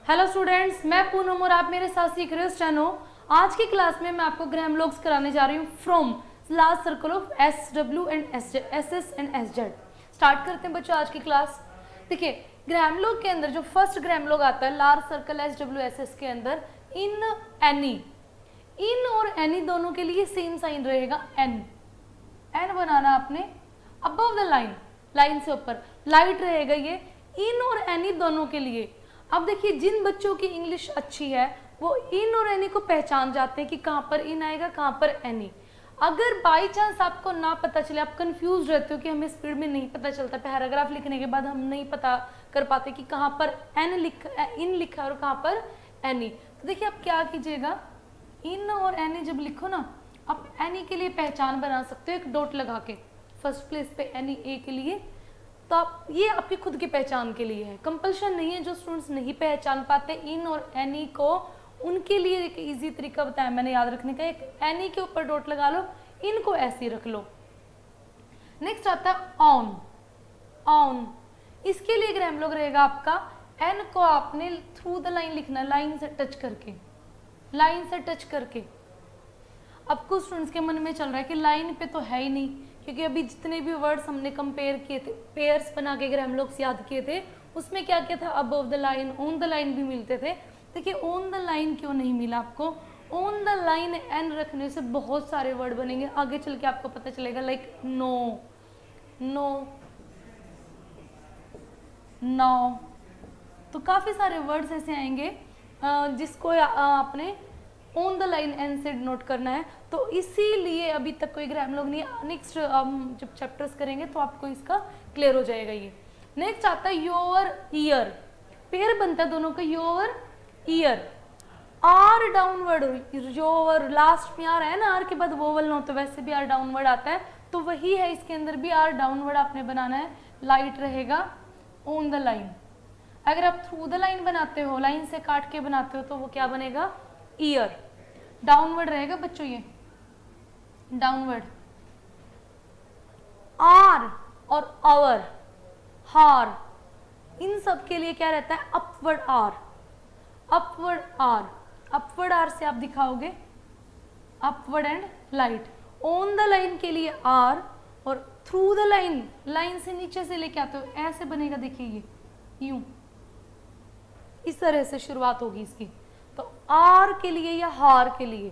Hello students, मैं पूनम और आप मेरे साथ सीख रहे हो स्टेनो। आज की क्लास में मैं आपको ग्राम लॉग्स कराने जा रही हूँ from large circle of S W and S S and S Z. Start करते हैं बच्चों आज की क्लास। देखिए, ग्राम लॉग के अंदर जो फर्स्ट ग्राम लॉग आता है large circle S W S S के अंदर, इन एनी, इन और एनी दोनों के लिए सेम साइन रहेगा एन। एन बनाना आपने अबव द लाइन, लाइन से ऊपर लाइट रहेगा ये इन और एनी दोनों के लिए। अब देखिए, जिन बच्चों की इंग्लिश अच्छी है वो इन और एनी को पहचान जाते हैं कि कहाँ पर इन आएगा कहाँ पर एनी। अगर बाई चांस आपको ना पता चले, आप कंफ्यूज रहते हो कि हमें स्पीड में नहीं पता चलता, पैराग्राफ लिखने के बाद हम नहीं पता कर पाते कि कहाँ पर इन लिखा और कहाँ पर एनी, तो देखिए आप क्या कीजिएगा, इन और एनी जब लिखो ना, आप एनी के लिए पहचान बना सकते हो एक डॉट लगा के, फर्स्ट प्लेस पे एनी ए के लिए, तो आप ये आपकी खुद की पहचान के लिए है, कंपल्शन नहीं है। जो स्टूडेंट्स नहीं पहचान पाते इन और एनी को, उनके लिए एक इजी तरीका बताया मैंने याद रखने का, एक एनी के ऊपर डॉट लगा लो, इनको ऐसे ही रख लो। नेक्स्ट आता है ऑन। ऑन, इसके लिए ग्राम लॉग रहेगा आपका, एन को आपने थ्रू द लाइन लिखना, लाइन से टच करके, लाइन से टच करके। अब कुछ स्टूडेंट्स के मन में चल रहा है कि लाइन पे तो है ही नहीं, क्योंकि अभी जितने भी वर्ड्स हमने कंपेयर किए थे, पेयर्स बना के ग्राम लॉग्स याद किए थे, उसमें क्या क्या था, above the line, on the line भी मिलते थे। देखिए ऑन द लाइन क्यों नहीं मिला आपको, ऑन द लाइन एन रखने से बहुत सारे वर्ड बनेंगे, आगे चल के आपको पता चलेगा, लाइक नो, नो, नाउ, तो काफ़ी सारे वर्ड्स ऐसे आएंगे जिसको आपने ऑन द लाइन एन से नोट करना है। तो इसीलिए अभी तक कोई ग्राम लॉग नहीं, नेक्स्ट हम जब चैप्टर्स करेंगे तो आपको इसका क्लियर हो जाएगा ये। नेक्स्ट आता है योर ईयर, पेयर बनता है दोनों का, your year, are downward, your last में आर है ना, आर के बाद वोवल नो, तो वैसे भी आर डाउनवर्ड आता है, तो वही है इसके अंदर भी, आर डाउनवर्ड आपने बनाना है, लाइट रहेगा ऑन द लाइन। अगर आप थ्रू द लाइन बनाते हो, लाइन से काट के बनाते हो, तो वो क्या बनेगा, ईयर, डाउनवर्ड रहेगा बच्चों ये, डाउनवर्ड। आर और आवर, हार, इन सब के लिए क्या रहता है, upward R, upward R, upward R से आप दिखाओगे upward and light. On the line के लिए आर, और थ्रू द लाइन, लाइन से नीचे से लेके आते हो, ऐसे बनेगा, देखिए ये यूं, इस तरह से शुरुआत होगी इसकी। तो आर के लिए या हार के लिए,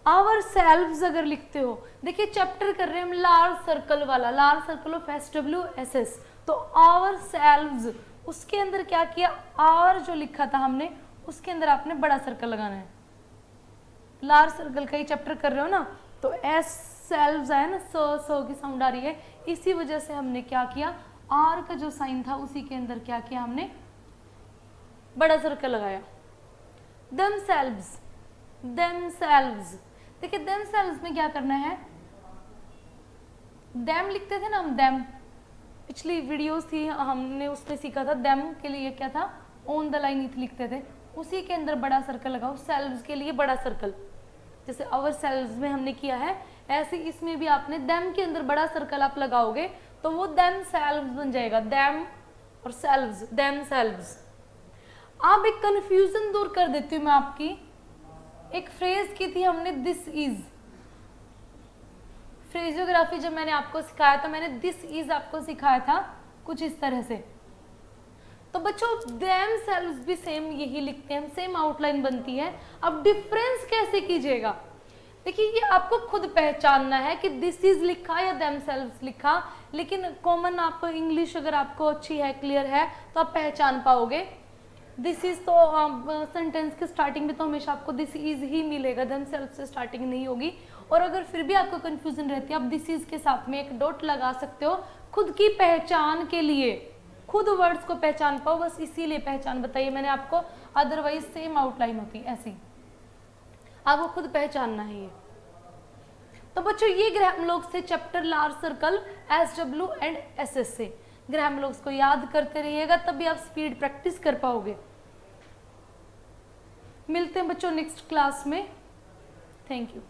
आवर सेल्व्स अगर लिखते हो, देखिए चैप्टर कर रहे हैं हम लार्ज सर्कल वाला, large circle of S W S S, तो आवर सेल्व्स, उसके अंदर क्या किया, आर जो लिखा था हमने, उसके अंदर आपने बड़ा सर्कल लगाना है, लार्ज सर्कल का ही चैप्टर कर रहे हो ना, तो एस सेल्व्स है ना, सो की साउंड आ रही है, इसी वजह से हमने क्या किया, आर का जो साइन था उसी के अंदर क्या किया हमने, बड़ा सर्कल लगाया। themselves, themselves, देखिए themselves में क्या करना है, them लिखते थे ना हम, them, पिछली वीडियोस थी हमने उसमें सीखा था, them के लिए क्या था, ऑन द लाइन लिखते थे, उसी के अंदर बड़ा सर्कल लगाओ, सेल्व्स के लिए बड़ा सर्कल, जैसे अवर सेल्व्स में हमने किया है, ऐसे इसमें भी आपने them के अंदर बड़ा सर्कल आप लगाओगे तो वो themselves बन जाएगा, them और selves, themselves। अब एक कंफ्यूजन दूर कर देती हूँ मैं आपकी, एक फ्रेज की थी हमने, दिस इज, फ्रेजियोग्राफी जब मैंने आपको सिखाया था, मैंने दिस इज आपको सिखाया था कुछ इस तरह से। तो बच्चों themselves भी सेम यही लिखते हैं, सेम आउटलाइन बनती है। अब डिफरेंस कैसे कीजिएगा, देखिए ये आपको खुद पहचानना है कि दिस इज लिखा या themselves लिखा, लेकिन कॉमन आप इंग्लिश अगर आपको अच्छी है, क्लियर है, तो आप पहचान पाओगे। दिस इज तो सेंटेंस के स्टार्टिंग में तो हमेशा आपको दिस इज ही मिलेगा, themselves से स्टार्टिंग नहीं होगी। और अगर फिर भी आपको कंफ्यूजन रहती है, आप दिस इज के साथ में एक डॉट लगा सकते हो, खुद की पहचान के लिए, खुद वर्ड्स को पहचान पाओ, बस इसीलिए पहचान बताइए मैंने आपको, अदरवाइज सेम आउटलाइन होती है ऐसी, आपको खुद पहचानना है ये। तो बच्चों ये ग्राम लॉग्स थे chapter large circle S W and S S से। ग्राम लॉग्स को याद करते रहिएगा, तभी आप स्पीड प्रैक्टिस कर पाओगे। मिलते हैं बच्चों नेक्स्ट क्लास में, थैंक यू।